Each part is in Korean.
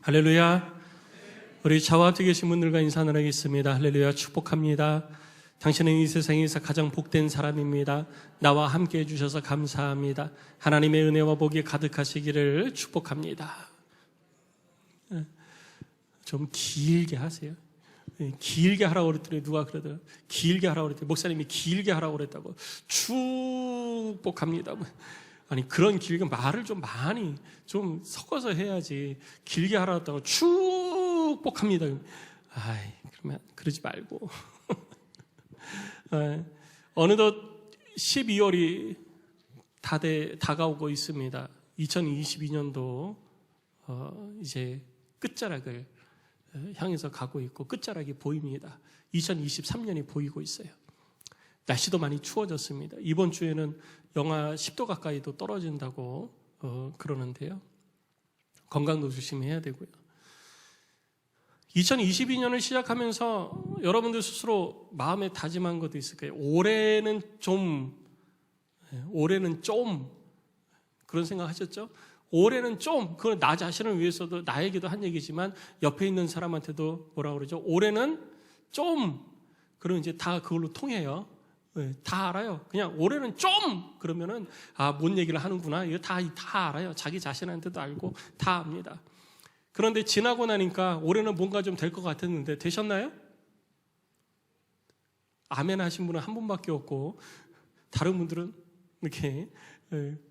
할렐루야. 우리 좌와 앞에 계신 분들과 인사 나누겠습니다. 할렐루야. 축복합니다. 당신은 이 세상에서 가장 복된 사람입니다. 나와 함께 해주셔서 감사합니다. 하나님의 은혜와 복이 가득하시기를 축복합니다. 좀 길게 하세요. 길게 하라고 그랬더니 누가 그러더라고요. 길게 하라고 그랬더니 목사님이 길게 하라고 그랬다고. 축복합니다. 아니 그런 길게 말을 좀 많이 좀 섞어서 해야지. 길게 하라고 했다고 축복합니다. 아이 그러면 그러지 말고. 어느덧 12월이 다가오고 있습니다. 2022년도 이제 끝자락을 향해서 가고 있고 끝자락이 보입니다. 2023년이 보이고 있어요. 날씨도 많이 추워졌습니다. 이번 주에는 영하 10도 가까이도 떨어진다고 그러는데요. 건강도 조심해야 되고요. 2022년을 시작하면서 여러분들 스스로 마음에 다짐한 것도 있을 거예요. 올해는 좀 그런 생각 하셨죠? 올해는 좀, 그건 나 자신을 위해서도 나에게도 한 얘기지만 옆에 있는 사람한테도 뭐라고 그러죠? 올해는 좀, 그러면 이제 다 그걸로 통해요. 다 알아요. 그냥 올해는 좀 그러면은 뭔 얘기를 하는구나. 이거 다 알아요. 자기 자신한테도 알고 다 압니다. 그런데 지나고 나니까 올해는 뭔가 좀 될 것 같았는데 되셨나요? 아멘 하신 분은 한 분밖에 없고 다른 분들은 이렇게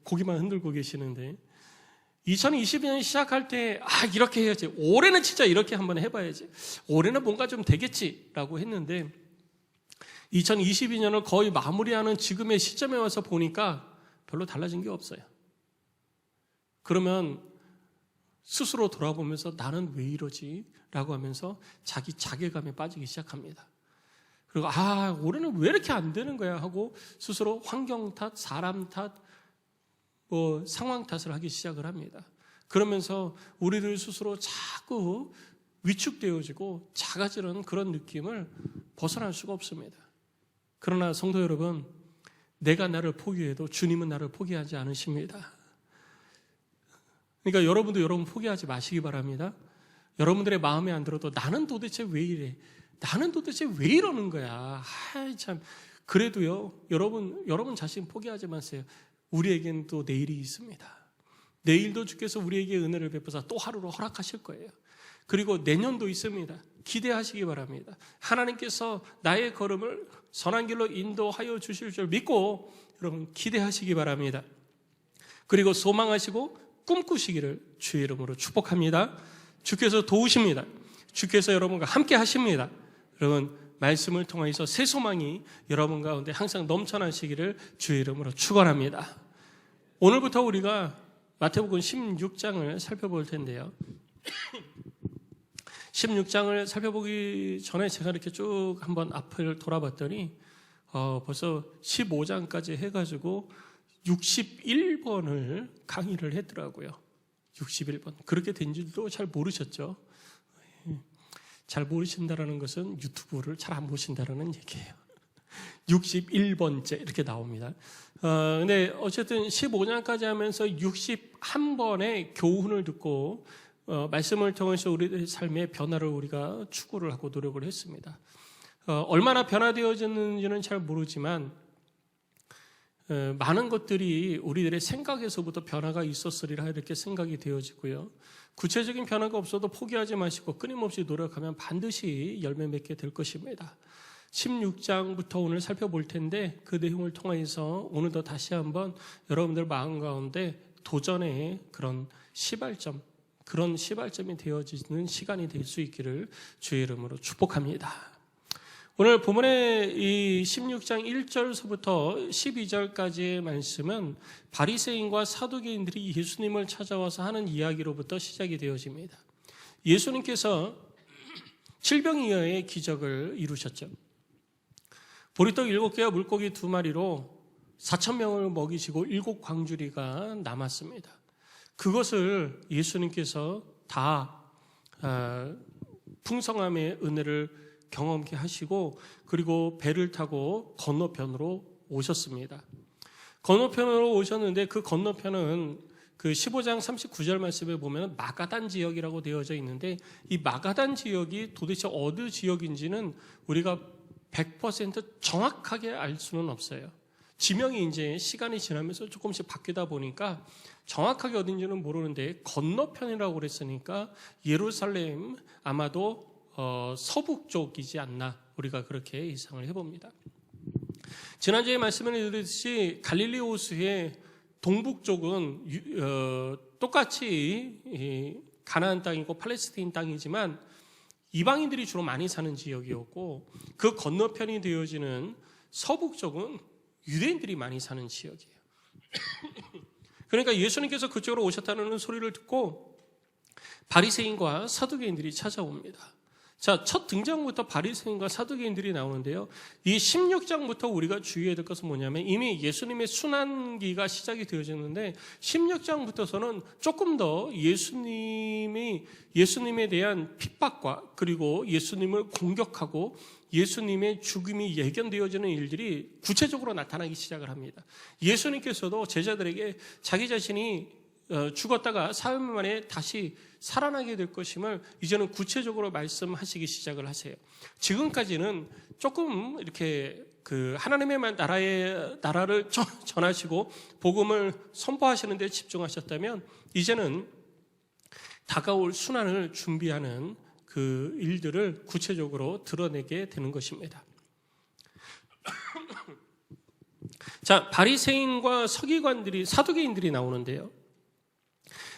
고개만 흔들고 계시는데 2022년 시작할 때 이렇게 해야지. 올해는 진짜 이렇게 한번 해봐야지. 올해는 뭔가 좀 되겠지라고 했는데 2022년을 거의 마무리하는 지금의 시점에 와서 보니까 별로 달라진 게 없어요. 그러면 스스로 돌아보면서 나는 왜 이러지? 라고 하면서 자기 자괴감에 빠지기 시작합니다. 그리고 올해는 왜 이렇게 안 되는 거야? 하고 스스로 환경 탓, 사람 탓, 상황 탓을 하기 시작을 합니다. 그러면서 우리들 스스로 자꾸 위축되어지고 작아지는 그런 느낌을 벗어날 수가 없습니다. 그러나 성도 여러분, 내가 나를 포기해도 주님은 나를 포기하지 않으십니다. 그러니까 여러분도 여러분 포기하지 마시기 바랍니다. 여러분들의 마음에 안 들어도 나는 도대체 왜 이래? 나는 도대체 왜 이러는 거야? 참. 그래도요, 여러분 자신 포기하지 마세요. 우리에게는 또 내일이 있습니다. 내일도 주께서 우리에게 은혜를 베푸사 또 하루로 허락하실 거예요. 그리고 내년도 있습니다. 기대하시기 바랍니다. 하나님께서 나의 걸음을 선한 길로 인도하여 주실 줄 믿고 여러분 기대하시기 바랍니다. 그리고 소망하시고 꿈꾸시기를 주의 이름으로 축복합니다. 주께서 도우십니다. 주께서 여러분과 함께 하십니다. 여러분 말씀을 통해서 새 소망이 여러분 가운데 항상 넘쳐나시기를 주의 이름으로 축원합니다. 오늘부터 우리가 마태복음 16장을 살펴볼 텐데요. 16장을 살펴보기 전에 제가 이렇게 쭉 한번 앞을 돌아봤더니 벌써 15장까지 해가지고 61번을 강의를 했더라고요. 61번. 그렇게 된 줄도 잘 모르셨죠? 잘 모르신다라는 것은 유튜브를 잘 안 보신다라는 얘기예요. 61번째 이렇게 나옵니다. 근데 어쨌든 15장까지 하면서 61번의 교훈을 듣고 말씀을 통해서 우리의 삶의 변화를 우리가 추구를 하고 노력을 했습니다. 얼마나 변화되어졌는지는 잘 모르지만 많은 것들이 우리들의 생각에서부터 변화가 있었으리라 이렇게 생각이 되어지고요. 구체적인 변화가 없어도 포기하지 마시고 끊임없이 노력하면 반드시 열매 맺게 될 것입니다. 16장부터 오늘 살펴볼 텐데 그 내용을 통해서 오늘도 다시 한번 여러분들 마음 가운데 도전의 그런 시발점이 되어지는 시간이 될 수 있기를 주의 이름으로 축복합니다. 오늘 본문의 이 16장 1절서부터 12절까지의 말씀은 바리새인과 사두개인들이 예수님을 찾아와서 하는 이야기로부터 시작이 되어집니다. 예수님께서 질병이어의 기적을 이루셨죠. 보리떡 7개와 물고기 2마리로 4,000명을 먹이시고 7광주리가 남았습니다. 그것을 예수님께서 다 풍성함의 은혜를 경험케 하시고 그리고 배를 타고 건너편으로 오셨습니다. 건너편으로 오셨는데 그 건너편은 그 15장 39절 말씀에 보면 마가단 지역이라고 되어져 있는데 이 마가단 지역이 도대체 어느 지역인지는 우리가 100% 정확하게 알 수는 없어요. 지명이 이제 시간이 지나면서 조금씩 바뀌다 보니까 정확하게 어딘지는 모르는데 건너편이라고 그랬으니까 예루살렘 아마도 서북 쪽이지 않나 우리가 그렇게 예상을 해봅니다. 지난주에 말씀을 드렸듯이 갈릴리 호수의 동북 쪽은 똑같이 가나안 땅이고 팔레스타인 땅이지만 이방인들이 주로 많이 사는 지역이었고 그 건너편이 되어지는 서북 쪽은 유대인들이 많이 사는 지역이에요. 그러니까 예수님께서 그쪽으로 오셨다는 소리를 듣고 바리새인과 사두개인들이 찾아옵니다. 자, 첫 등장부터 바리새인과 사두개인들이 나오는데요. 이 16장부터 우리가 주의해야 될 것은 뭐냐면 이미 예수님의 순환기가 시작이 되어졌는데 16장부터서는 조금 더 예수님에 대한 핍박과 그리고 예수님을 공격하고 예수님의 죽음이 예견되어지는 일들이 구체적으로 나타나기 시작을 합니다. 예수님께서도 제자들에게 자기 자신이 죽었다가 사흘 만에 다시 살아나게 될 것임을 이제는 구체적으로 말씀하시기 시작을 하세요. 지금까지는 조금 이렇게 그 하나님의 나라를 전하시고 복음을 선포하시는 데 집중하셨다면 이제는 다가올 순환을 준비하는 그 일들을 구체적으로 드러내게 되는 것입니다. 자, 바리새인과 서기관들이 사두개인들이 나오는데요.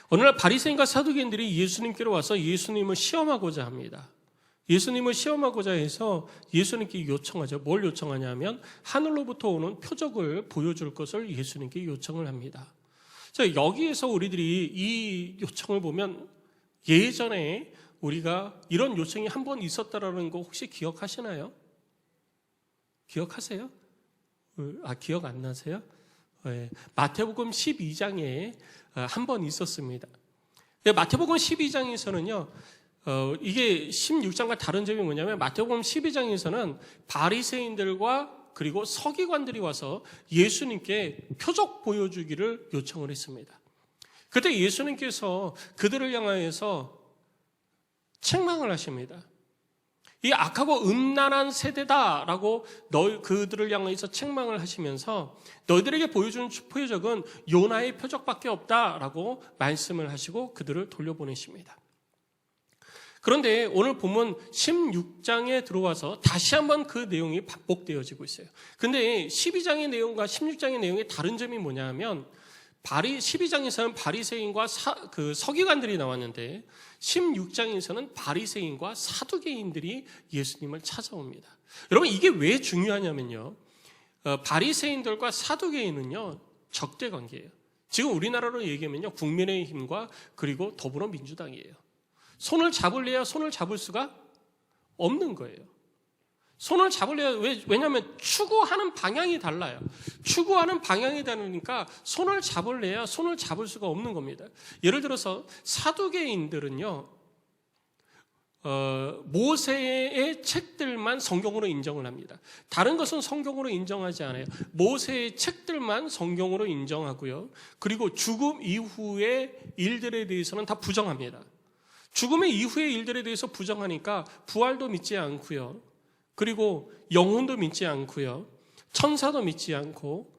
어느 날 바리새인과 사두개인들이 예수님께로 와서 예수님을 시험하고자 합니다. 예수님을 시험하고자 해서 예수님께 요청하죠. 뭘 요청하냐면 하늘로부터 오는 표적을 보여줄 것을 예수님께 요청을 합니다. 자, 여기에서 우리들이 이 요청을 보면 예전에 우리가 이런 요청이 한 번 있었다라는 거 혹시 기억하시나요? 기억하세요? 기억 안 나세요? 네. 마태복음 12장에 한 번 있었습니다. 마태복음 12장에서는요, 이게 16장과 다른 점이 뭐냐면 마태복음 12장에서는 바리새인들과 그리고 서기관들이 와서 예수님께 표적 보여주기를 요청을 했습니다. 그때 예수님께서 그들을 향하여서 책망을 하십니다. 이 악하고 음란한 세대다라고 그들을 향해서 책망을 하시면서 너희들에게 보여주는 표적은 요나의 표적밖에 없다라고 말씀을 하시고 그들을 돌려보내십니다. 그런데 오늘 본문 16장에 들어와서 다시 한번 그 내용이 반복되어지고 있어요. 근데 12장의 내용과 16장의 내용의 다른 점이 뭐냐 하면 12장에서는 바리새인과 그 서기관들이 나왔는데 16장에서는 바리새인과 사두개인들이 예수님을 찾아옵니다. 여러분 이게 왜 중요하냐면요. 바리새인들과 사두개인은요. 적대 관계예요. 지금 우리나라로 얘기하면요. 국민의힘과 그리고 더불어민주당이에요. 손을 잡을래야 손을 잡을 수가 없는 거예요. 손을 잡으려야, 왜냐하면 추구하는 방향이 달라요. 추구하는 방향이 다르니까 손을 잡을래야 손을 잡을 수가 없는 겁니다. 예를 들어서 사두개인들은요, 모세의 책들만 성경으로 인정을 합니다. 다른 것은 성경으로 인정하지 않아요. 모세의 책들만 성경으로 인정하고요. 그리고 죽음 이후의 일들에 대해서는 다 부정합니다. 죽음의 이후의 일들에 대해서 부정하니까 부활도 믿지 않고요. 그리고 영혼도 믿지 않고요. 천사도 믿지 않고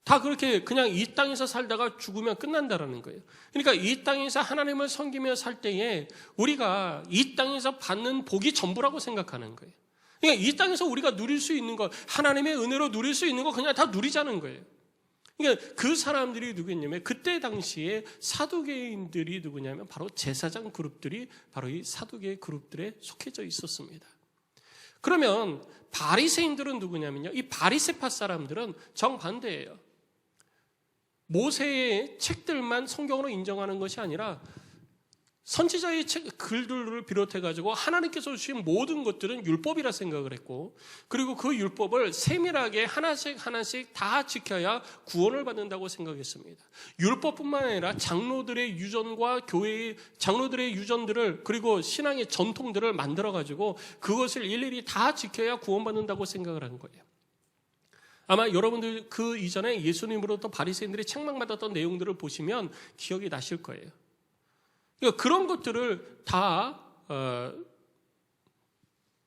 다 그렇게 그냥 이 땅에서 살다가 죽으면 끝난다라는 거예요. 그러니까 이 땅에서 하나님을 섬기며 살 때에 우리가 이 땅에서 받는 복이 전부라고 생각하는 거예요. 그러니까 이 땅에서 우리가 누릴 수 있는 것, 하나님의 은혜로 누릴 수 있는 거 그냥 다 누리자는 거예요. 그러니까 그 사람들이 누구냐면 그때 당시에 사두개인들이 누구냐면 바로 제사장 그룹들이 바로 이 사두개 그룹들에 속해져 있었습니다. 그러면 바리새인들은 누구냐면요. 이 바리새파 사람들은 정반대예요. 모세의 책들만 성경으로 인정하는 것이 아니라 선지자의 글들을 비롯해가지고 하나님께서 주신 모든 것들은 율법이라 생각을 했고, 그리고 그 율법을 세밀하게 하나씩 다 지켜야 구원을 받는다고 생각했습니다. 율법뿐만 아니라 장로들의 유전과 교회의 장로들의 유전들을, 그리고 신앙의 전통들을 만들어가지고 그것을 일일이 다 지켜야 구원받는다고 생각을 한 거예요. 아마 여러분들 그 이전에 예수님으로부터 바리새인들이 책망받았던 내용들을 보시면 기억이 나실 거예요. 그러니까 그런 것들을 다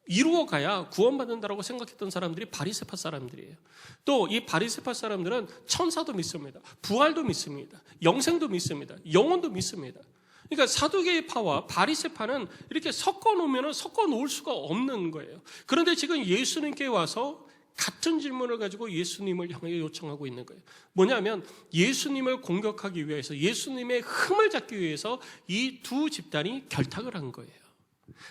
이루어가야 구원받는다고 생각했던 사람들이 바리새파 사람들이에요. 또 이 바리새파 사람들은 천사도 믿습니다. 부활도 믿습니다. 영생도 믿습니다. 영혼도 믿습니다. 그러니까 사두개파와 바리새파는 이렇게 섞어놓으면 섞어놓을 수가 없는 거예요. 그런데 지금 예수님께 와서 같은 질문을 가지고 예수님을 향해 요청하고 있는 거예요. 뭐냐면 예수님을 공격하기 위해서, 예수님의 흠을 잡기 위해서 이 두 집단이 결탁을 한 거예요.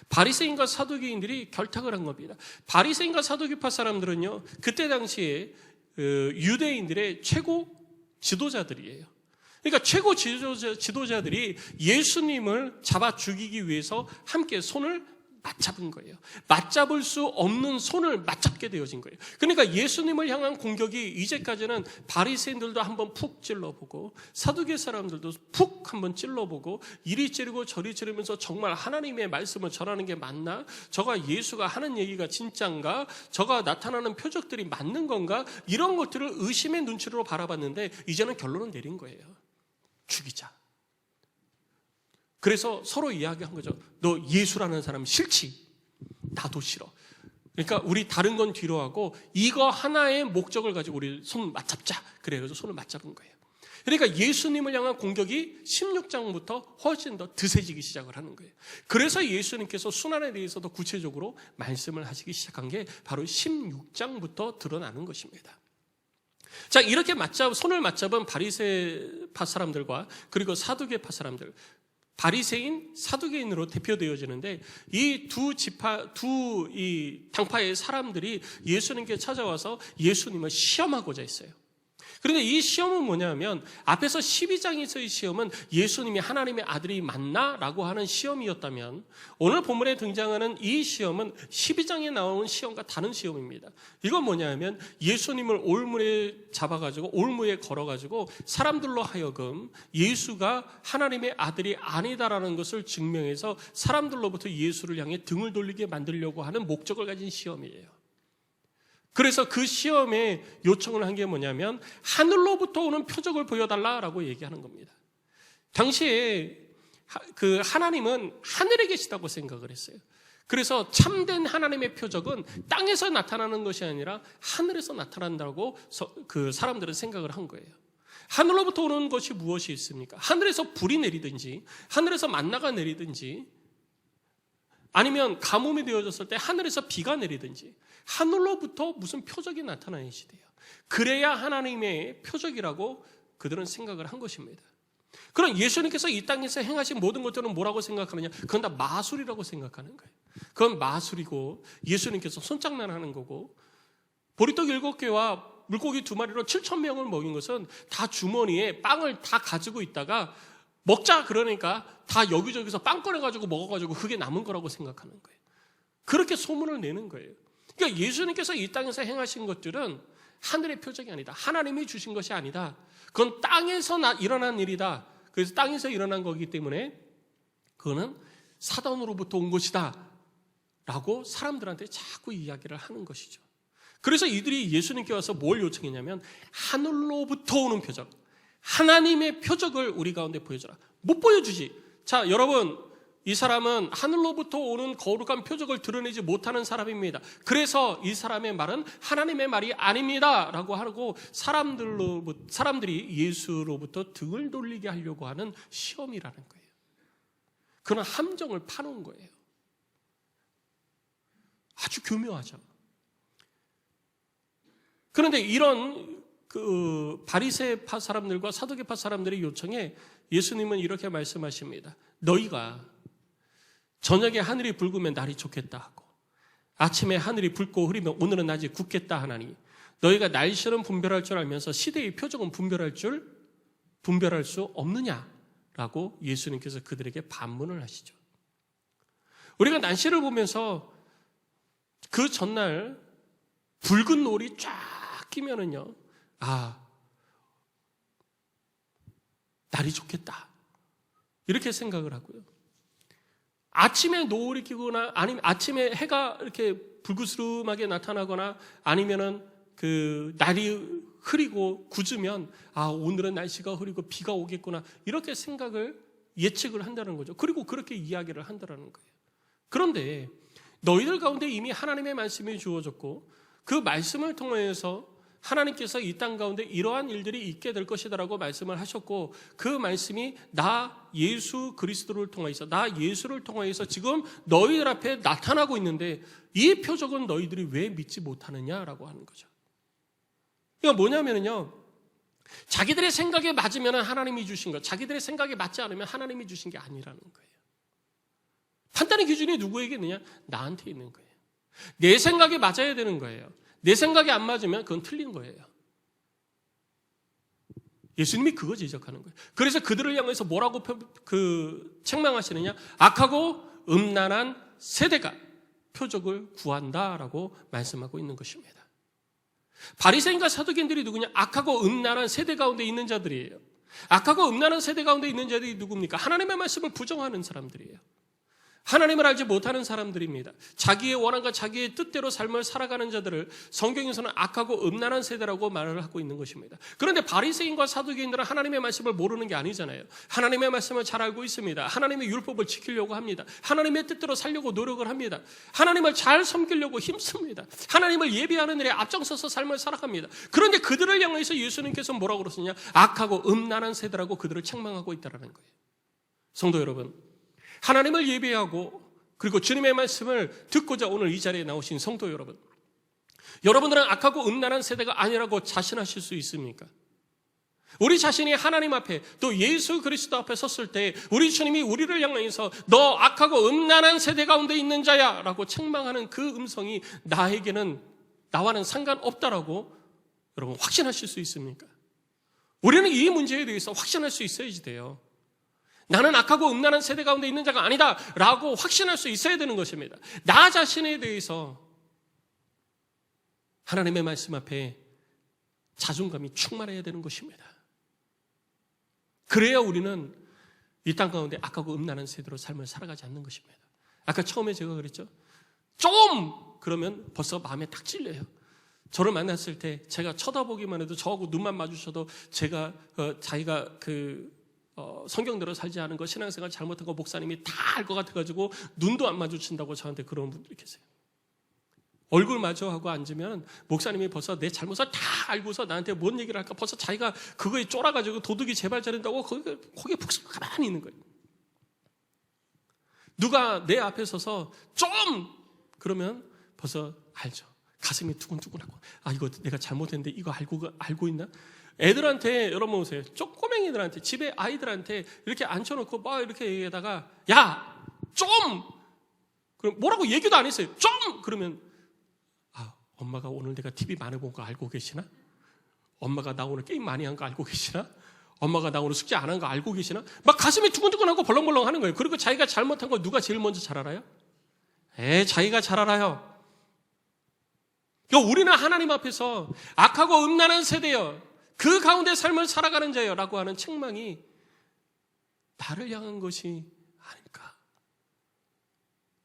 바리새인과 사두개인들이 결탁을 한 겁니다. 바리새인과 사두개파 사람들은요, 그때 당시에 유대인들의 최고 지도자들이에요. 그러니까 최고 지도자들이 예수님을 잡아 죽이기 위해서 함께 손을 맞잡은 거예요. 맞잡을 수 없는 손을 맞잡게 되어진 거예요. 그러니까 예수님을 향한 공격이 이제까지는 바리새인들도 한번 푹 찔러보고 사두개 사람들도 푹 한번 찔러보고 이리 찌르고 저리 찌르면서 정말 하나님의 말씀을 전하는 게 맞나? 저가 예수가 하는 얘기가 진짠가? 저가 나타나는 표적들이 맞는 건가? 이런 것들을 의심의 눈치로 바라봤는데 이제는 결론은 내린 거예요. 죽이자. 그래서 서로 이야기한 거죠. 너 예수라는 사람 싫지? 나도 싫어. 그러니까 우리 다른 건 뒤로 하고 이거 하나의 목적을 가지고 우리 손 맞잡자. 그래서 손을 맞잡은 거예요. 그러니까 예수님을 향한 공격이 16장부터 훨씬 더 드세지기 시작을 하는 거예요. 그래서 예수님께서 순환에 대해서도 구체적으로 말씀을 하시기 시작한 게 바로 16장부터 드러나는 것입니다. 자, 이렇게 손을 맞잡은 바리새파 사람들과 그리고 사두개파 사람들, 바리새인, 사두개인으로 대표되어지는데 이 이 당파의 사람들이 예수님께 찾아와서 예수님을 시험하고자 했어요. 그런데 이 시험은 뭐냐면 앞에서 12장에서의 시험은 예수님이 하나님의 아들이 맞나? 라고 하는 시험이었다면 오늘 본문에 등장하는 이 시험은 12장에 나오는 시험과 다른 시험입니다. 이건 뭐냐면 예수님을 올무에 잡아가지고 올무에 걸어가지고 사람들로 하여금 예수가 하나님의 아들이 아니다라는 것을 증명해서 사람들로부터 예수를 향해 등을 돌리게 만들려고 하는 목적을 가진 시험이에요. 그래서 그 시험에 요청을 한 게 뭐냐면 하늘로부터 오는 표적을 보여달라라고 얘기하는 겁니다. 당시에 그 하나님은 하늘에 계시다고 생각을 했어요. 그래서 참된 하나님의 표적은 땅에서 나타나는 것이 아니라 하늘에서 나타난다고 그 사람들은 생각을 한 거예요. 하늘로부터 오는 것이 무엇이 있습니까? 하늘에서 불이 내리든지 하늘에서 만나가 내리든지 아니면 가뭄이 되어졌을 때 하늘에서 비가 내리든지 하늘로부터 무슨 표적이 나타나야 돼요. 그래야 하나님의 표적이라고 그들은 생각을 한 것입니다. 그럼 예수님께서 이 땅에서 행하신 모든 것들은 뭐라고 생각하느냐? 그건 다 마술이라고 생각하는 거예요. 그건 마술이고 예수님께서 손장난하는 거고 보리떡 7개와 물고기 2마리로 7,000명을 먹인 것은 다 주머니에 빵을 다 가지고 있다가 먹자 그러니까 다 여기저기서 빵 꺼내가지고 먹어가지고 그게 남은 거라고 생각하는 거예요. 그렇게 소문을 내는 거예요. 그러니까 예수님께서 이 땅에서 행하신 것들은 하늘의 표적이 아니다. 하나님이 주신 것이 아니다. 그건 땅에서 일어난 일이다. 그래서 땅에서 일어난 거기 때문에 그거는 사단으로부터 온 것이다. 라고 사람들한테 자꾸 이야기를 하는 것이죠. 그래서 이들이 예수님께 와서 뭘 요청했냐면 하늘로부터 오는 표적, 하나님의 표적을 우리 가운데 보여줘라. 못 보여주지. 자, 여러분, 이 사람은 하늘로부터 오는 거룩한 표적을 드러내지 못하는 사람입니다. 그래서 이 사람의 말은 하나님의 말이 아닙니다. 라고 하고 사람들이 예수로부터 등을 돌리게 하려고 하는 시험이라는 거예요. 그런 함정을 파놓은 거예요. 아주 교묘하죠. 그런데 이런 바리새파 사람들과 사두개파 사람들의 요청에 예수님은 이렇게 말씀하십니다. 너희가 저녁에 하늘이 붉으면 날이 좋겠다 하고 아침에 하늘이 붉고 흐리면 오늘은 낮이 굳겠다 하나니 너희가 날씨는 분별할 줄 알면서 시대의 표적은 분별할 수 없느냐? 라고 예수님께서 그들에게 반문을 하시죠. 우리가 난시를 보면서 그 전날 붉은 노을이 쫙 끼면은요, 날이 좋겠다, 이렇게 생각을 하고요. 아침에 노을이 끼거나 아니면 아침에 해가 이렇게 불그스름하게 나타나거나 아니면은 그 날이 흐리고 굳으면 오늘은 날씨가 흐리고 비가 오겠구나, 이렇게 생각을 예측을 한다는 거죠. 그리고 그렇게 이야기를 한다는 거예요. 그런데 너희들 가운데 이미 하나님의 말씀이 주어졌고 그 말씀을 통해서 하나님께서 이 땅 가운데 이러한 일들이 있게 될 것이다라고 말씀을 하셨고, 그 말씀이 나 예수 그리스도를 통해서, 나 예수를 통해서 지금 너희들 앞에 나타나고 있는데 이 표적은 너희들이 왜 믿지 못하느냐라고 하는 거죠. 이거 뭐냐면요, 자기들의 생각에 맞으면 하나님이 주신 것, 자기들의 생각에 맞지 않으면 하나님이 주신 게 아니라는 거예요. 판단의 기준이 누구에게 있느냐? 나한테 있는 거예요. 내 생각에 맞아야 되는 거예요. 내 생각에 안 맞으면 그건 틀린 거예요. 예수님이 그거 지적하는 거예요. 그래서 그들을 향해서 뭐라고 책망하시느냐? 악하고 음란한 세대가 표적을 구한다라고 말씀하고 있는 것입니다. 바리새인과 사두개인들이 누구냐? 악하고 음란한 세대 가운데 있는 자들이에요. 악하고 음란한 세대 가운데 있는 자들이 누굽니까? 하나님의 말씀을 부정하는 사람들이에요. 하나님을 알지 못하는 사람들입니다. 자기의 원함과 자기의 뜻대로 삶을 살아가는 자들을 성경에서는 악하고 음란한 세대라고 말을 하고 있는 것입니다. 그런데 바리새인과 사두개인들은 하나님의 말씀을 모르는 게 아니잖아요. 하나님의 말씀을 잘 알고 있습니다. 하나님의 율법을 지키려고 합니다. 하나님의 뜻대로 살려고 노력을 합니다. 하나님을 잘 섬기려고 힘씁니다. 하나님을 예배하는 일에 앞장서서 삶을 살아갑니다. 그런데 그들을 향해서 예수님께서 뭐라고 그러시냐? 악하고 음란한 세대라고 그들을 책망하고 있다는 거예요. 성도 여러분, 하나님을 예배하고 그리고 주님의 말씀을 듣고자 오늘 이 자리에 나오신 성도 여러분, 여러분들은 악하고 음란한 세대가 아니라고 자신하실 수 있습니까? 우리 자신이 하나님 앞에 또 예수 그리스도 앞에 섰을 때 우리 주님이 우리를 향해서 너 악하고 음란한 세대 가운데 있는 자야 라고 책망하는 그 음성이 나와는 상관없다라고 여러분 확신하실 수 있습니까? 우리는 이 문제에 대해서 확신할 수 있어야지 돼요. 나는 악하고 음란한 세대 가운데 있는 자가 아니다 라고 확신할 수 있어야 되는 것입니다. 나 자신에 대해서 하나님의 말씀 앞에 자존감이 충만해야 되는 것입니다. 그래야 우리는 이 땅 가운데 악하고 음란한 세대로 삶을 살아가지 않는 것입니다. 아까 처음에 제가 그랬죠. 좀 그러면 벌써 마음에 딱 찔려요. 저를 만났을 때 제가 쳐다보기만 해도 저하고 눈만 마주쳐도 자기가 성경대로 살지 않은 거, 신앙생활 잘못한 거 목사님이 다 알 것 같아가지고 눈도 안 마주친다고 저한테 그런 분들이 계세요. 얼굴 마주하고 앉으면 목사님이 벌써 내 잘못을 다 알고서 나한테 뭔 얘기를 할까 벌써 자기가 그거에 쫄아가지고 도둑이 제발 자른다고 거기에 푹 가만히 있는 거예요. 누가 내 앞에 서서 좀 그러면 벌써 알죠. 가슴이 두근두근하고 이거 내가 잘못했는데 이거 알고 있나? 애들한테 여러분 보세요. 꼬맹이들한테 집에 아이들한테 이렇게 앉혀놓고 막 이렇게 얘기하다가 야! 좀! 그럼 뭐라고 얘기도 안 했어요. 좀! 그러면 엄마가 오늘 내가 TV 많이 본 거 알고 계시나? 엄마가 나 오늘 게임 많이 한 거 알고 계시나? 엄마가 나 오늘 숙제 안 한 거 알고 계시나? 막 가슴이 두근두근하고 벌렁벌렁 하는 거예요. 그리고 자기가 잘못한 거 누가 제일 먼저 잘 알아요? 자기가 잘 알아요. 우리는 하나님 앞에서 악하고 음란한 세대여, 그 가운데 삶을 살아가는 자여 라고 하는 책망이 나를 향한 것이 아닐까.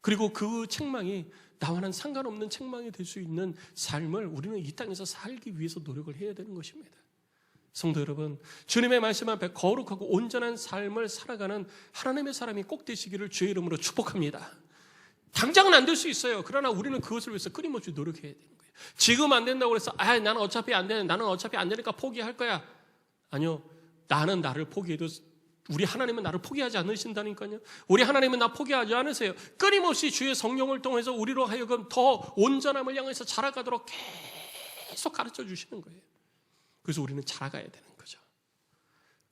그리고 그 책망이 나와는 상관없는 책망이 될 수 있는 삶을 우리는 이 땅에서 살기 위해서 노력을 해야 되는 것입니다. 성도 여러분, 주님의 말씀 앞에 거룩하고 온전한 삶을 살아가는 하나님의 사람이 꼭 되시기를 주의 이름으로 축복합니다. 당장은 안 될 수 있어요. 그러나 우리는 그것을 위해서 끊임없이 노력해야 되는 거예요. 지금 안 된다고 해서 나는 어차피 안 되니까 포기할 거야. 아니요. 나는 나를 포기해도 우리 하나님은 나를 포기하지 않으신다니까요. 우리 하나님은 나 포기하지 않으세요. 끊임없이 주의 성령을 통해서 우리로 하여금 더 온전함을 향해서 자라가도록 계속 가르쳐 주시는 거예요. 그래서 우리는 자라가야 되는 거죠.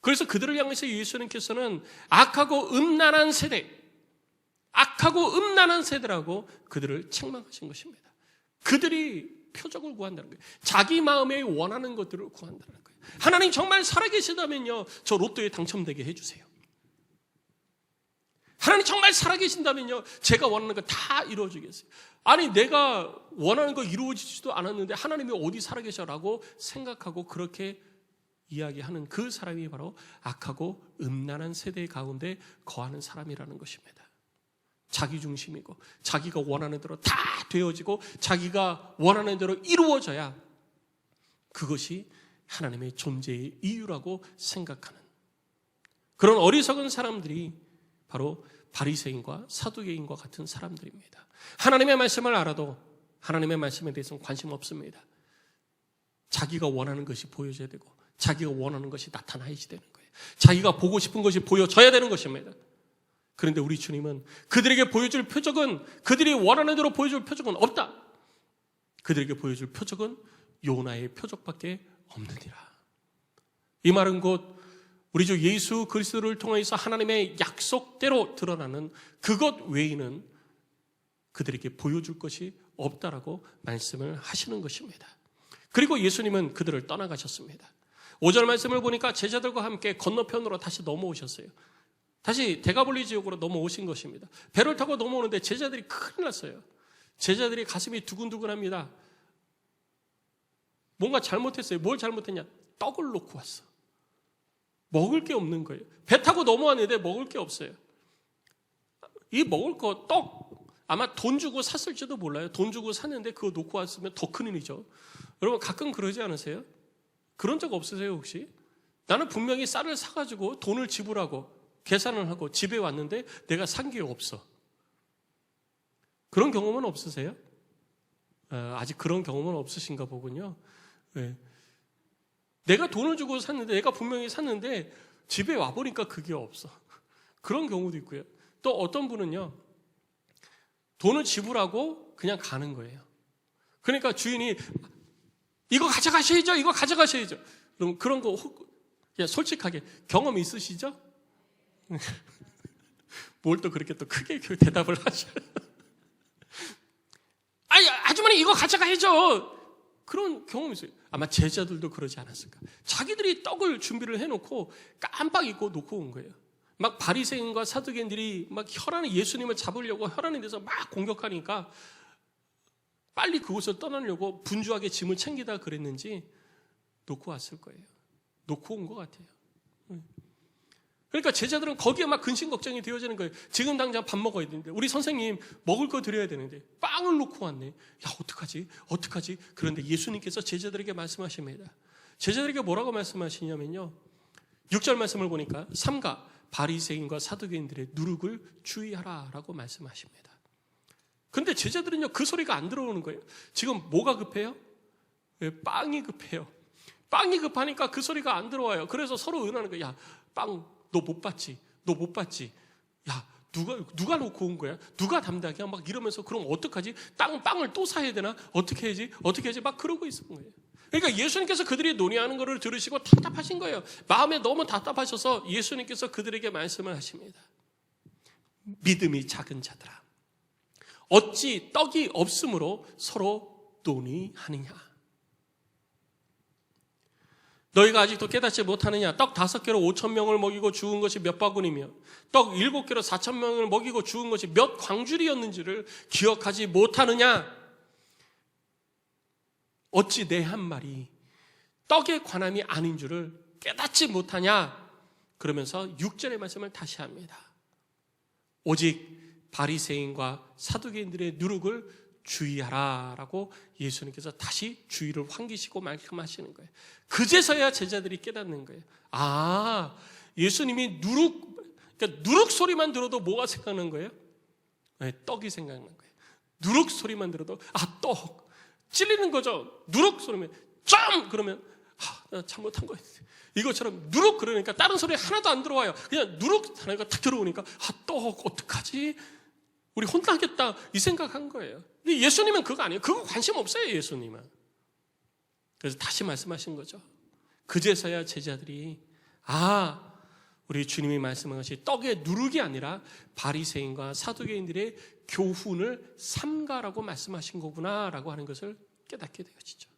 그래서 그들을 향해서 예수님께서는 악하고 음란한 세대라고 그들을 책망하신 것입니다. 그들이 표적을 구한다는 거예요. 자기 마음에 원하는 것들을 구한다는 거예요. 하나님 정말 살아계시다면요, 저 로또에 당첨되게 해주세요. 하나님 정말 살아계신다면요, 제가 원하는 거 다 이루어지겠어요. 아니, 내가 원하는 거 이루어지지도 않았는데 하나님이 어디 살아계셔라고 생각하고 그렇게 이야기하는 그 사람이 바로 악하고 음란한 세대 가운데 거하는 사람이라는 것입니다. 자기 중심이고 자기가 원하는 대로 다 되어지고 자기가 원하는 대로 이루어져야 그것이 하나님의 존재의 이유라고 생각하는 그런 어리석은 사람들이 바로 바리새인과 사두개인과 같은 사람들입니다. 하나님의 말씀을 알아도 하나님의 말씀에 대해서는 관심 없습니다. 자기가 원하는 것이 보여져야 되고 자기가 원하는 것이 나타나야지 되는 거예요. 자기가 보고 싶은 것이 보여져야 되는 것입니다. 그런데 우리 주님은 그들에게 보여줄 표적은, 그들이 원하는 대로 보여줄 표적은 없다. 그들에게 보여줄 표적은 요나의 표적밖에 없느니라. 이 말은 곧 우리 주 예수 그리스도를 통해서 하나님의 약속대로 드러나는 그것 외에는 그들에게 보여줄 것이 없다라고 말씀을 하시는 것입니다. 그리고 예수님은 그들을 떠나가셨습니다. 5절 말씀을 보니까 제자들과 함께 건너편으로 다시 넘어오셨어요. 다시 대가볼리 지역으로 넘어오신 것입니다. 배를 타고 넘어오는데 제자들이 큰일 났어요. 제자들이 가슴이 두근두근합니다. 뭔가 잘못했어요. 뭘 잘못했냐? 떡을 놓고 왔어. 먹을 게 없는 거예요. 배 타고 넘어왔는데 먹을 게 없어요. 이 먹을 거 떡 아마 돈 주고 샀을지도 몰라요. 돈 주고 샀는데 그거 놓고 왔으면 더 큰일이죠. 여러분 가끔 그러지 않으세요? 그런 적 없으세요 혹시? 나는 분명히 쌀을 사가지고 돈을 지불하고 계산을 하고 집에 왔는데 내가 산 게 없어. 그런 경험은 없으세요? 아직 그런 경험은 없으신가 보군요. 네. 내가 돈을 주고 샀는데 내가 분명히 샀는데 집에 와보니까 그게 없어. 그런 경우도 있고요. 또 어떤 분은요, 돈을 지불하고 그냥 가는 거예요. 그러니까 주인이 이거 가져가셔야죠. 이거 가져가셔야죠. 그럼 그런 거 그냥 솔직하게 경험 있으시죠? 뭘 또 그렇게 또 크게 대답을 하셔요. 아니, 아주머니 이거 가져가야죠. 그런 경험이 있어요. 아마 제자들도 그러지 않았을까. 자기들이 떡을 준비를 해놓고 깜빡 잊고 놓고 온 거예요. 막 바리새인과 사두개인들이 막 혈안에 예수님을 잡으려고 혈안에 대해서 막 공격하니까 빨리 그곳을 떠나려고 분주하게 짐을 챙기다 그랬는지 놓고 왔을 거예요. 놓고 온 것 같아요. 그러니까 제자들은 거기에 막 근심 걱정이 되어지는 거예요. 지금 당장 밥 먹어야 되는데 우리 선생님 먹을 거 드려야 되는데 빵을 놓고 왔네. 야 어떡하지? 어떡하지? 그런데 예수님께서 제자들에게 말씀하십니다. 제자들에게 뭐라고 말씀하시냐면요, 6절 말씀을 보니까 삼가 바리새인과 사두개인들의 누룩을 주의하라 라고 말씀하십니다. 그런데 제자들은요 그 소리가 안 들어오는 거예요. 지금 뭐가 급해요? 빵이 급해요. 빵이 급하니까 그 소리가 안 들어와요. 그래서 서로 의논하는 거예요. 야, 빵 너 못 봤지? 너 못 봤지? 야, 누가 놓고 온 거야? 누가 담당이야? 막 이러면서 그럼 어떡하지? 빵을 또 사야 되나? 어떻게 해야지? 어떻게 해야지? 막 그러고 있는 거예요. 그러니까 예수님께서 그들이 논의하는 것을 들으시고 답답하신 거예요. 마음에 너무 답답하셔서 예수님께서 그들에게 말씀을 하십니다. 믿음이 작은 자들아, 어찌 떡이 없으므로 서로 논의하느냐? 너희가 아직도 깨닫지 못하느냐? 떡 5개로 5,000명을 먹이고 죽은 것이 몇 바구니며 떡 7개로 4,000명을 먹이고 죽은 것이 몇 광줄이었는지를 기억하지 못하느냐? 어찌 내 한 말이 떡에 관함이 아닌 줄을 깨닫지 못하냐? 그러면서 6절의 말씀을 다시 합니다. 오직 바리새인과 사두개인들의 누룩을 주의하라 라고 예수님께서 다시 주의를 환기시고 말씀하시는 거예요. 그제서야 제자들이 깨닫는 거예요. 아, 예수님이 그러니까 누룩 소리만 들어도 뭐가 생각나는 거예요? 네, 떡이 생각나는 거예요. 누룩 소리만 들어도 떡 찔리는 거죠. 누룩 소리면 점 그러면 나 잘못한 거예요. 이것처럼 누룩 그러니까 다른 소리 하나도 안 들어와요. 그냥 누룩 하나가 딱 들어오니까 떡 어떡하지? 우리 혼나겠다 이 생각한 거예요. 근데 예수님은 그거 아니에요. 그거 관심 없어요. 예수님은. 그래서 다시 말씀하신 거죠. 그제서야 제자들이 우리 주님이 말씀한 것이 떡의 누룩이 아니라 바리새인과 사두개인들의 교훈을 삼가라고 말씀하신 거구나라고 하는 것을 깨닫게 되어지죠.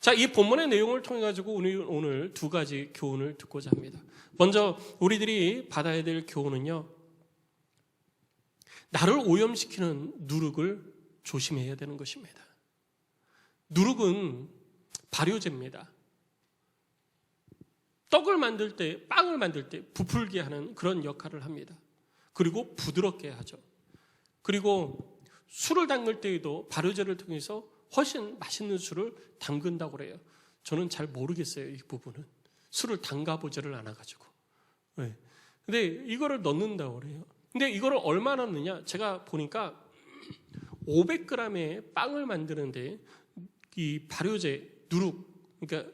자, 이 본문의 내용을 통해 가지고 오늘 두 가지 교훈을 듣고자 합니다. 먼저 우리들이 받아야 될 교훈은요, 나를 오염시키는 누룩을 조심해야 되는 것입니다. 누룩은 발효제입니다. 떡을 만들 때, 빵을 만들 때 부풀게 하는 그런 역할을 합니다. 그리고 부드럽게 하죠. 그리고 술을 담글 때에도 발효제를 통해서 훨씬 맛있는 술을 담근다고 그래요. 저는 잘 모르겠어요, 이 부분은. 술을 담가보지를 않아가지고. 네. 근데 이거를 넣는다고 그래요. 근데 이거를 얼마나 넣느냐? 제가 보니까 500g의 빵을 만드는데 이 발효제, 누룩, 그러니까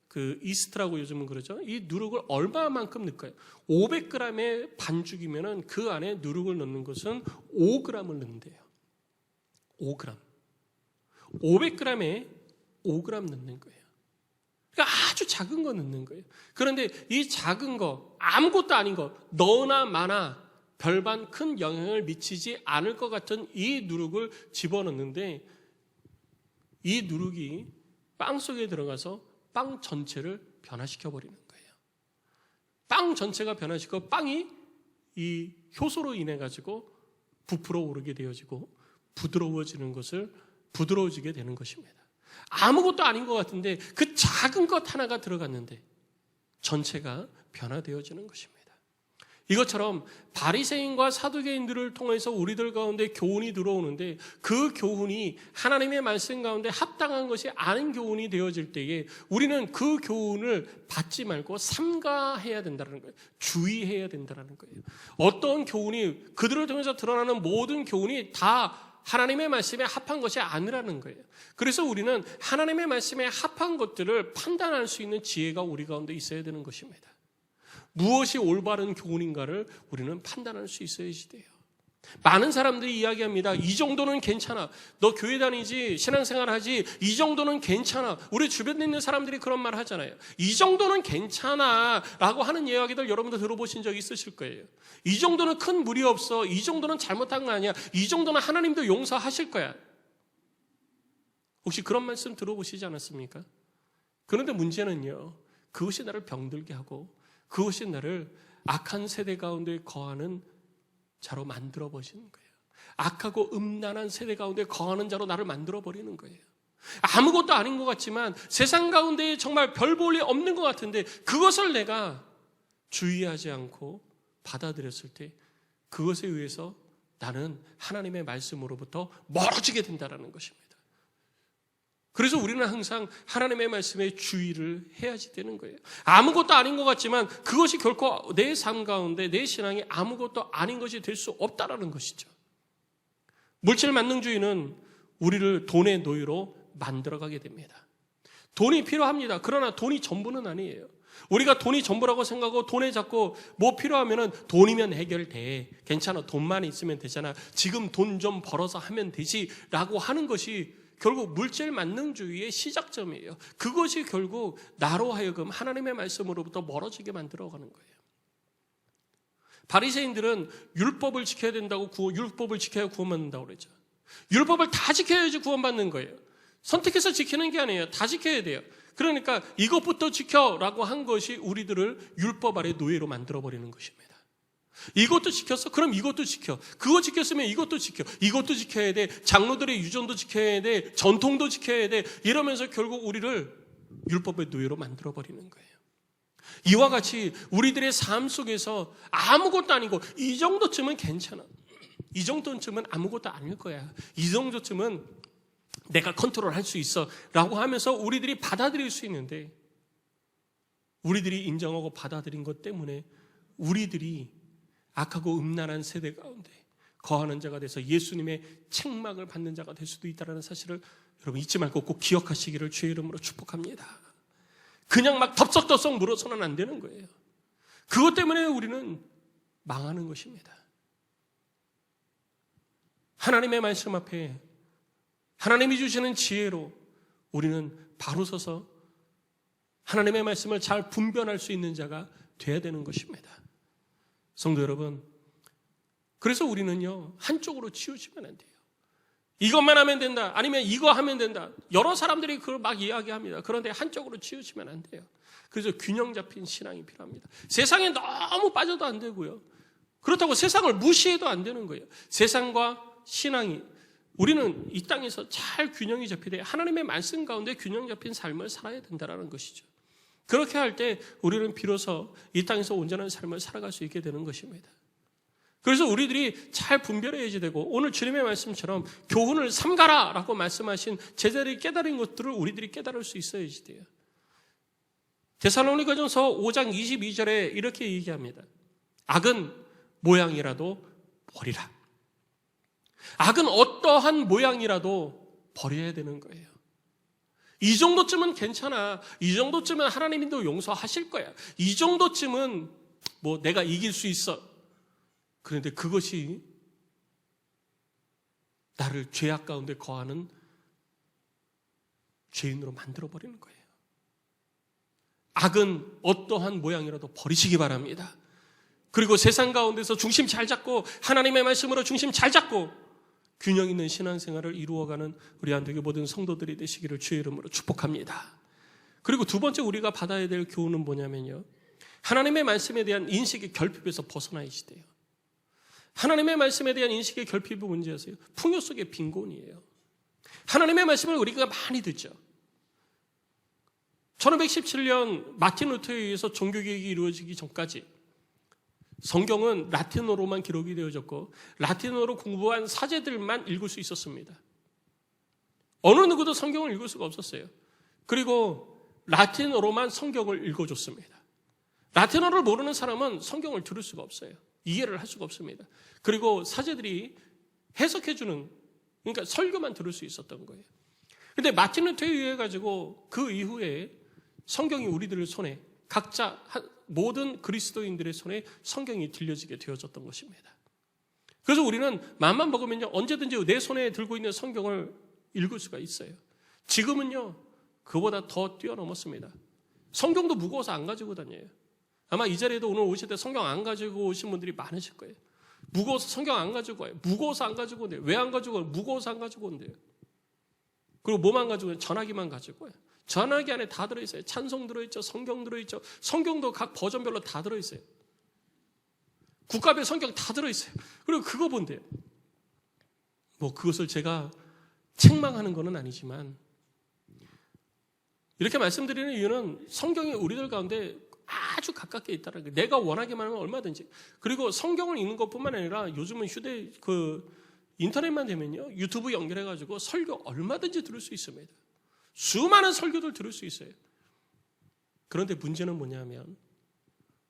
그 이스트라고 요즘은 그러죠. 이 누룩을 얼마만큼 넣을까요? 500g의 반죽이면은 그 안에 누룩을 넣는 것은 5g을 넣는데요. 5g. 500g에 5g 넣는 거예요. 그러니까 아주 작은 거 넣는 거예요. 그런데 이 작은 거, 아무것도 아닌 거, 너나 마나 별반 큰 영향을 미치지 않을 것 같은 이 누룩을 집어넣는데 이 누룩이 빵 속에 들어가서 빵 전체를 변화시켜 버리는 거예요. 빵 전체가 변화시켜 빵이 이 효소로 인해 가지고 부풀어 오르게 되어지고 부드러워지게 되는 것입니다. 아무것도 아닌 것 같은데 그 작은 것 하나가 들어갔는데 전체가 변화되어지는 것입니다. 이것처럼 바리새인과 사두개인들을 통해서 우리들 가운데 교훈이 들어오는데 그 교훈이 하나님의 말씀 가운데 합당한 것이 아닌 교훈이 되어질 때에 우리는 그 교훈을 받지 말고 삼가해야 된다는 거예요. 주의해야 된다는 거예요. 어떤 교훈이 그들을 통해서 드러나는 모든 교훈이 다 하나님의 말씀에 합한 것이 아니라는 거예요. 그래서 우리는 하나님의 말씀에 합한 것들을 판단할 수 있는 지혜가 우리 가운데 있어야 되는 것입니다. 무엇이 올바른 교훈인가를 우리는 판단할 수 있어야지 돼요. 많은 사람들이 이야기합니다. 이 정도는 괜찮아. 너 교회 다니지, 신앙생활 하지, 이 정도는 괜찮아. 우리 주변에 있는 사람들이 그런 말 하잖아요. 이 정도는 괜찮아 라고 하는 이야기들 여러분도 들어보신 적 있으실 거예요. 이 정도는 큰 무리 없어. 이 정도는 잘못한 거 아니야. 이 정도는 하나님도 용서하실 거야. 혹시 그런 말씀 들어보시지 않았습니까? 그런데 문제는요, 그것이 나를 병들게 하고 그것이 나를 악한 세대 가운데 거하는 자로 만들어버리는 거예요. 악하고 음란한 세대 가운데 거하는 자로 나를 만들어버리는 거예요. 아무것도 아닌 것 같지만 세상 가운데 정말 별 볼 일 없는 것 같은데 그것을 내가 주의하지 않고 받아들였을 때 그것에 의해서 나는 하나님의 말씀으로부터 멀어지게 된다는 것입니다. 그래서 우리는 항상 하나님의 말씀에 주의를 해야지 되는 거예요. 아무것도 아닌 것 같지만 그것이 결코 내 삶 가운데 내 신앙이 아무것도 아닌 것이 될 수 없다라는 것이죠. 물질 만능주의는 우리를 돈의 노예로 만들어가게 됩니다. 돈이 필요합니다. 그러나 돈이 전부는 아니에요. 우리가 돈이 전부라고 생각하고 돈에 자꾸 뭐 필요하면은 돈이면 해결돼. 괜찮아. 돈만 있으면 되잖아. 지금 돈 좀 벌어서 하면 되지라고 하는 것이 결국 물질 만능주의의 시작점이에요. 그것이 결국 나로 하여금 하나님의 말씀으로부터 멀어지게 만들어가는 거예요. 바리새인들은 율법을 지켜야 된다고 율법을 지켜야 구원받는다고 그랬죠. 율법을 다 지켜야지 구원받는 거예요. 선택해서 지키는 게 아니에요. 다 지켜야 돼요. 그러니까 이것부터 지켜라고 한 것이 우리들을 율법 아래 노예로 만들어버리는 것입니다. 이것도 지켰어? 그럼 이것도 지켜. 그거 지켰으면 이것도 지켜. 이것도 지켜야 돼. 장로들의 유전도 지켜야 돼. 전통도 지켜야 돼. 이러면서 결국 우리를 율법의 노예로 만들어버리는 거예요. 이와 같이 우리들의 삶 속에서 아무것도 아니고 이 정도쯤은 괜찮아. 이 정도쯤은 아무것도 아닐 거야. 이 정도쯤은 내가 컨트롤할 수 있어 라고 하면서 우리들이 받아들일 수 있는데 우리들이 인정하고 받아들인 것 때문에 우리들이 악하고 음란한 세대 가운데 거하는 자가 돼서 예수님의 책망을 받는 자가 될 수도 있다는 사실을 여러분 잊지 말고 꼭 기억하시기를 주의 이름으로 축복합니다. 그냥 막 덥석덥석 물어서는 안 되는 거예요. 그것 때문에 우리는 망하는 것입니다. 하나님의 말씀 앞에 하나님이 주시는 지혜로 우리는 바로 서서 하나님의 말씀을 잘 분별할 수 있는 자가 되어야 되는 것입니다. 성도 여러분, 그래서 우리는요 한쪽으로 치우치면 안 돼요. 이것만 하면 된다, 아니면 이거 하면 된다. 여러 사람들이 그걸 막 이야기합니다. 그런데 한쪽으로 치우치면 안 돼요. 그래서 균형 잡힌 신앙이 필요합니다. 세상에 너무 빠져도 안 되고요. 그렇다고 세상을 무시해도 안 되는 거예요. 세상과 신앙이, 우리는 이 땅에서 잘 균형이 잡히되 하나님의 말씀 가운데 균형 잡힌 삶을 살아야 된다는 것이죠. 그렇게 할 때 우리는 비로소 이 땅에서 온전한 삶을 살아갈 수 있게 되는 것입니다. 그래서 우리들이 잘 분별해야지 되고, 오늘 주님의 말씀처럼 교훈을 삼가라 라고 말씀하신 제자들이 깨달은 것들을 우리들이 깨달을 수 있어야지 돼요. 데살로니가전서 5장 22절에 이렇게 얘기합니다. 악은 모양이라도 버리라. 악은 어떠한 모양이라도 버려야 되는 거예요. 이 정도쯤은 괜찮아. 이 정도쯤은 하나님도 용서하실 거야. 이 정도쯤은 뭐 내가 이길 수 있어. 그런데 그것이 나를 죄악 가운데 거하는 죄인으로 만들어버리는 거예요. 악은 어떠한 모양이라도 버리시기 바랍니다. 그리고 세상 가운데서 중심 잘 잡고 하나님의 말씀으로 중심 잘 잡고 균형 있는 신앙생활을 이루어가는 우리 안되게 모든 성도들이 되시기를 주의 이름으로 축복합니다. 그리고 두 번째 우리가 받아야 될 교훈은 뭐냐면요, 하나님의 말씀에 대한 인식의 결핍에서 벗어나야지 돼요. 하나님의 말씀에 대한 인식의 결핍이 뭔지 아세요? 풍요 속의 빈곤이에요. 하나님의 말씀을 우리가 많이 듣죠. 1517년 마틴 루터에 의해서 종교개혁이 이루어지기 전까지 성경은 라틴어로만 기록이 되어졌고 라틴어로 공부한 사제들만 읽을 수 있었습니다. 어느 누구도 성경을 읽을 수가 없었어요. 그리고 라틴어로만 성경을 읽어줬습니다. 라틴어를 모르는 사람은 성경을 들을 수가 없어요. 이해를 할 수가 없습니다. 그리고 사제들이 해석해주는, 그러니까 설교만 들을 수 있었던 거예요. 그런데 마틴 루터에 의해 가지고 그 이후에 성경이 우리들 손에, 각자 모든 그리스도인들의 손에 성경이 들려지게 되어졌던 것입니다. 그래서 우리는 마음만 먹으면요, 언제든지 내 손에 들고 있는 성경을 읽을 수가 있어요. 지금은요, 그보다 더 뛰어넘었습니다. 성경도 무거워서 안 가지고 다녀요. 아마 이 자리에도 오늘 오실 때 성경 안 가지고 오신 분들이 많으실 거예요. 무거워서 성경 안 가지고 와요. 무거워서 안 가지고 온대요. 왜 안 가지고 와요? 무거워서 안 가지고 온대요. 그리고 뭐만 가지고 와요? 전화기만 가지고 와요. 전화기 안에 다 들어있어요. 찬송 들어있죠. 성경 들어있죠. 성경도 각 버전별로 다 들어있어요. 국가별 성경 다 들어있어요. 그리고 그거 본대요. 뭐 그것을 제가 책망하는 건 아니지만 이렇게 말씀드리는 이유는 성경이 우리들 가운데 아주 가깝게 있다는 거예요. 내가 원하기만 하면 얼마든지. 그리고 성경을 읽는 것뿐만 아니라 요즘은 인터넷만 되면요, 유튜브 연결해가지고 설교 얼마든지 들을 수 있습니다. 수많은 설교들 들을 수 있어요. 그런데 문제는 뭐냐면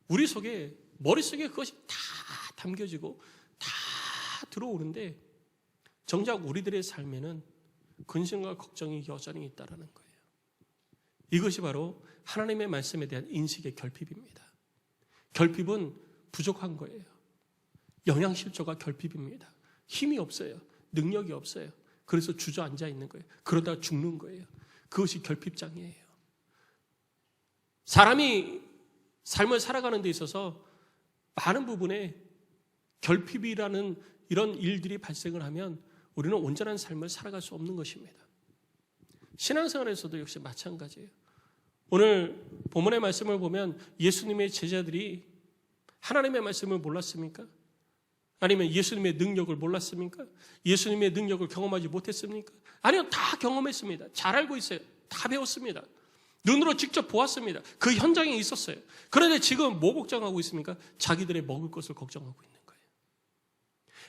우리 속에, 머릿속에 그것이 다 담겨지고 다 들어오는데 정작 우리들의 삶에는 근심과 걱정이 여전히 있다는 거예요. 이것이 바로 하나님의 말씀에 대한 인식의 결핍입니다. 결핍은 부족한 거예요. 영양실조가 결핍입니다. 힘이 없어요. 능력이 없어요. 그래서 주저앉아 있는 거예요. 그러다 죽는 거예요. 그것이 결핍장애예요. 사람이 삶을 살아가는 데 있어서 많은 부분에 결핍이라는 이런 일들이 발생을 하면 우리는 온전한 삶을 살아갈 수 없는 것입니다. 신앙생활에서도 역시 마찬가지예요. 오늘 본문의 말씀을 보면 예수님의 제자들이 하나님의 말씀을 몰랐습니까? 아니면 예수님의 능력을 몰랐습니까? 예수님의 능력을 경험하지 못했습니까? 아니요, 다 경험했습니다. 잘 알고 있어요. 다 배웠습니다. 눈으로 직접 보았습니다. 그 현장에 있었어요. 그런데 지금 뭐 걱정하고 있습니까? 자기들의 먹을 것을 걱정하고 있는 거예요.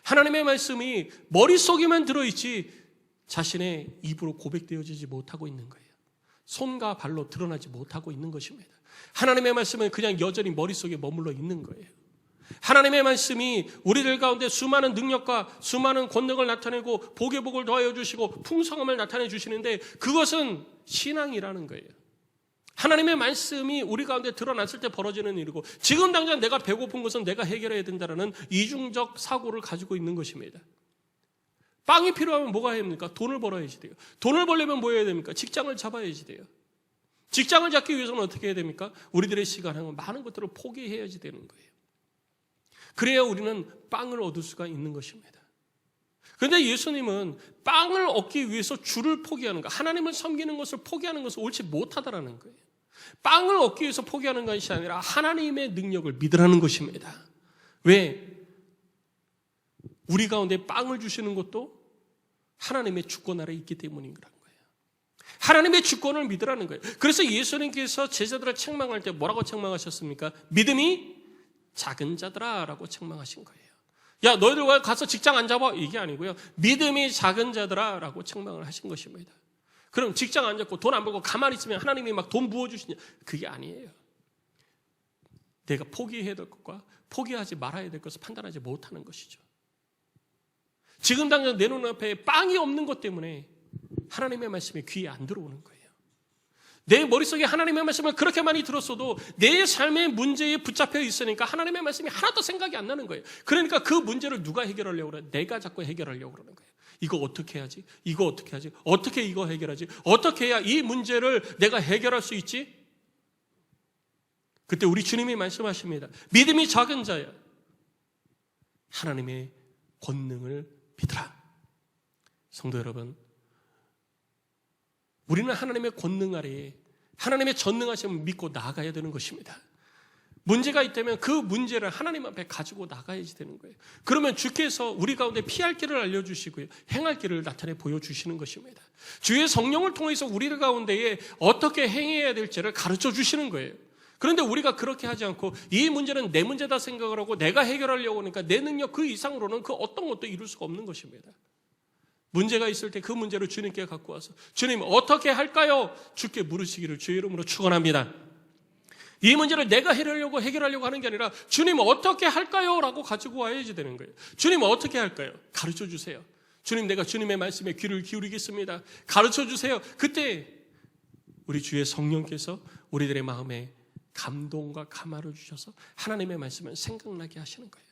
하나님의 말씀이 머릿속에만 들어있지 자신의 입으로 고백되어지지 못하고 있는 거예요. 손과 발로 드러나지 못하고 있는 것입니다. 하나님의 말씀은 그냥 여전히 머릿속에 머물러 있는 거예요. 하나님의 말씀이 우리들 가운데 수많은 능력과 수많은 권능을 나타내고 복의 복을 더하여 주시고 풍성함을 나타내 주시는데 그것은 신앙이라는 거예요. 하나님의 말씀이 우리 가운데 드러났을 때 벌어지는 일이고 지금 당장 내가 배고픈 것은 내가 해결해야 된다는 이중적 사고를 가지고 있는 것입니다. 빵이 필요하면 뭐가 해야 됩니까? 돈을 벌어야지 돼요. 돈을 벌려면 뭐 해야 됩니까? 직장을 잡아야지 돼요. 직장을 잡기 위해서는 어떻게 해야 됩니까? 우리들의 시간은 많은 것들을 포기해야지 되는 거예요. 그래야 우리는 빵을 얻을 수가 있는 것입니다. 그런데 예수님은 빵을 얻기 위해서 주를 포기하는 것, 하나님을 섬기는 것을 포기하는 것을 옳지 못하다라는 거예요. 빵을 얻기 위해서 포기하는 것이 아니라 하나님의 능력을 믿으라는 것입니다. 왜? 우리 가운데 빵을 주시는 것도 하나님의 주권 아래에 있기 때문인 거라는 거예요. 하나님의 주권을 믿으라는 거예요. 그래서 예수님께서 제자들을 책망할 때 뭐라고 책망하셨습니까? 믿음이 작은 자들아 라고 책망하신 거예요. 야, 너희들 왜 가서 직장 안 잡아? 이게 아니고요. 믿음이 작은 자들아 라고 책망을 하신 것입니다. 그럼 직장 안 잡고 돈 안 벌고 가만히 있으면 하나님이 막 돈 부어주시냐? 그게 아니에요. 내가 포기해야 될 것과 포기하지 말아야 될 것을 판단하지 못하는 것이죠. 지금 당장 내 눈앞에 빵이 없는 것 때문에 하나님의 말씀이 귀에 안 들어오는 거예요. 내 머릿속에 하나님의 말씀을 그렇게 많이 들었어도 내 삶의 문제에 붙잡혀 있으니까 하나님의 말씀이 하나도 생각이 안 나는 거예요. 그러니까 그 문제를 누가 해결하려고 그래? 내가 자꾸 해결하려고 그러는 거예요. 이거 어떻게 해야지? 이거 어떻게 하지? 어떻게 이거 해결하지? 어떻게 해야 이 문제를 내가 해결할 수 있지? 그때 우리 주님이 말씀하십니다. 믿음이 작은 자야. 하나님의 권능을 믿으라. 성도 여러분, 우리는 하나님의 권능 아래에 하나님의 전능하심을 믿고 나아가야 되는 것입니다. 문제가 있다면 그 문제를 하나님 앞에 가지고 나가야지 되는 거예요. 그러면 주께서 우리 가운데 피할 길을 알려주시고요. 행할 길을 나타내 보여주시는 것입니다. 주의 성령을 통해서 우리 가운데에 어떻게 행해야 될지를 가르쳐 주시는 거예요. 그런데 우리가 그렇게 하지 않고 이 문제는 내 문제다 생각을 하고 내가 해결하려고 하니까 내 능력 그 이상으로는 그 어떤 것도 이룰 수가 없는 것입니다. 문제가 있을 때 그 문제를 주님께 갖고 와서 주님 어떻게 할까요? 주께 물으시기를 주의 이름으로 축원합니다. 이 문제를 내가 해결하려고 하는 게 아니라 주님 어떻게 할까요? 라고 가지고 와야지 되는 거예요. 주님 어떻게 할까요? 가르쳐 주세요. 주님 내가 주님의 말씀에 귀를 기울이겠습니다. 가르쳐 주세요. 그때 우리 주의 성령께서 우리들의 마음에 감동과 감화를 주셔서 하나님의 말씀을 생각나게 하시는 거예요.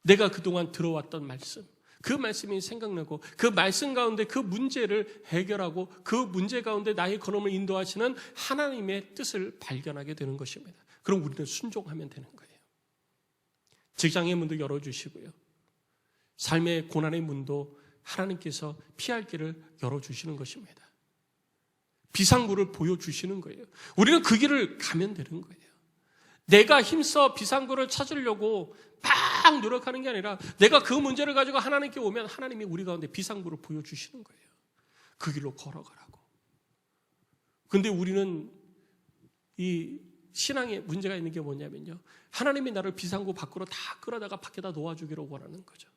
내가 그동안 들어왔던 말씀, 그 말씀이 생각나고 그 말씀 가운데 그 문제를 해결하고 그 문제 가운데 나의 걸음을 인도하시는 하나님의 뜻을 발견하게 되는 것입니다. 그럼 우리는 순종하면 되는 거예요. 직장의 문도 열어주시고요. 삶의 고난의 문도 하나님께서 피할 길을 열어주시는 것입니다. 비상구를 보여주시는 거예요. 우리는 그 길을 가면 되는 거예요. 내가 힘써 비상구를 찾으려고 막 노력하는 게 아니라 내가 그 문제를 가지고 하나님께 오면 하나님이 우리 가운데 비상구를 보여주시는 거예요. 그 길로 걸어가라고. 그런데 우리는 이 신앙에 문제가 있는 게 뭐냐면요. 하나님이 나를 비상구 밖으로 다 끌어다가 밖에다 놓아주기를 원하는 거죠.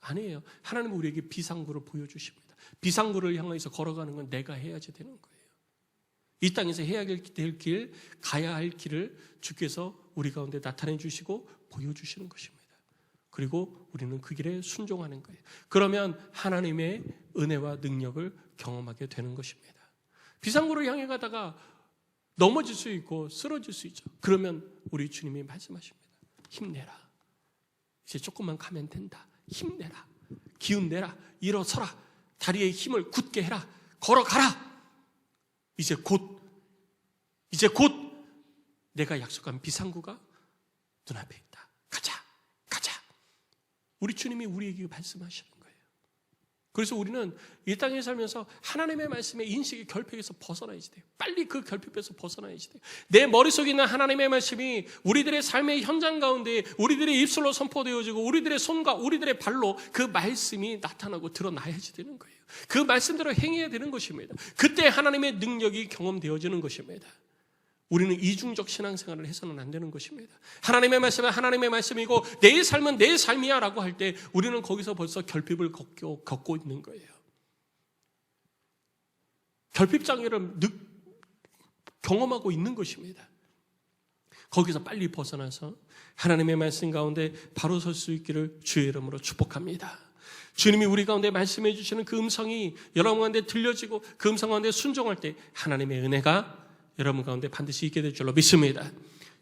아니에요. 하나님은 우리에게 비상구를 보여주십니다. 비상구를 향해서 걸어가는 건 내가 해야지 되는 거예요. 이 땅에서 해야 될 길, 가야 할 길을 주께서 우리 가운데 나타내 주시고 보여주시는 것입니다. 그리고 우리는 그 길에 순종하는 거예요. 그러면 하나님의 은혜와 능력을 경험하게 되는 것입니다. 비상구를 향해 가다가 넘어질 수 있고 쓰러질 수 있죠. 그러면 우리 주님이 말씀하십니다. 힘내라. 이제 조금만 가면 된다. 힘내라. 기운 내라. 일어서라. 다리에 힘을 굳게 해라. 걸어가라. 이제 곧 내가 약속한 비상구가 눈앞에 있다. 가자. 우리 주님이 우리에게 말씀하시는 거예요. 그래서 우리는 이 땅에 살면서 하나님의 말씀의 인식의 결핍에서 벗어나야지 돼요. 빨리 그 결핍에서 벗어나야지 돼요. 내 머릿속에 있는 하나님의 말씀이 우리들의 삶의 현장 가운데 우리들의 입술로 선포되어지고 우리들의 손과 우리들의 발로 그 말씀이 나타나고 드러나야지 되는 거예요. 그 말씀대로 행해야 되는 것입니다. 그때 하나님의 능력이 경험되어지는 것입니다. 우리는 이중적 신앙생활을 해서는 안 되는 것입니다. 하나님의 말씀은 하나님의 말씀이고 내 삶은 내 삶이야 라고 할 때 우리는 거기서 벌써 결핍을 겪고 있는 거예요. 결핍장애를 경험하고 있는 것입니다. 거기서 빨리 벗어나서 하나님의 말씀 가운데 바로 설 수 있기를 주의 이름으로 축복합니다. 주님이 우리 가운데 말씀해 주시는 그 음성이 여러분 가운데 들려지고 그 음성 가운데 순종할 때 하나님의 은혜가 여러분 가운데 반드시 있게 될 줄로 믿습니다.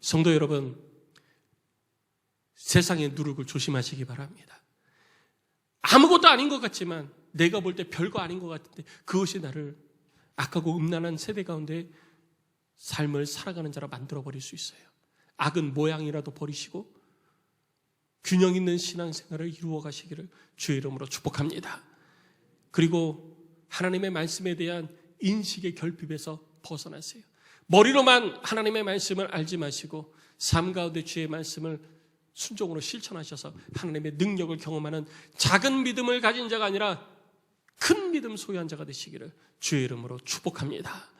성도 여러분, 세상의 누룩을 조심하시기 바랍니다. 아무것도 아닌 것 같지만 내가 볼 때 별거 아닌 것 같은데 그것이 나를 악하고 음란한 세대 가운데 삶을 살아가는 자로 만들어버릴 수 있어요. 악은 모양이라도 버리시고 균형 있는 신앙생활을 이루어 가시기를 주의 이름으로 축복합니다. 그리고 하나님의 말씀에 대한 인식의 결핍에서 벗어나세요. 머리로만 하나님의 말씀을 알지 마시고 삶 가운데 주의 말씀을 순종으로 실천하셔서 하나님의 능력을 경험하는 작은 믿음을 가진 자가 아니라 큰 믿음 소유한 자가 되시기를 주의 이름으로 축복합니다.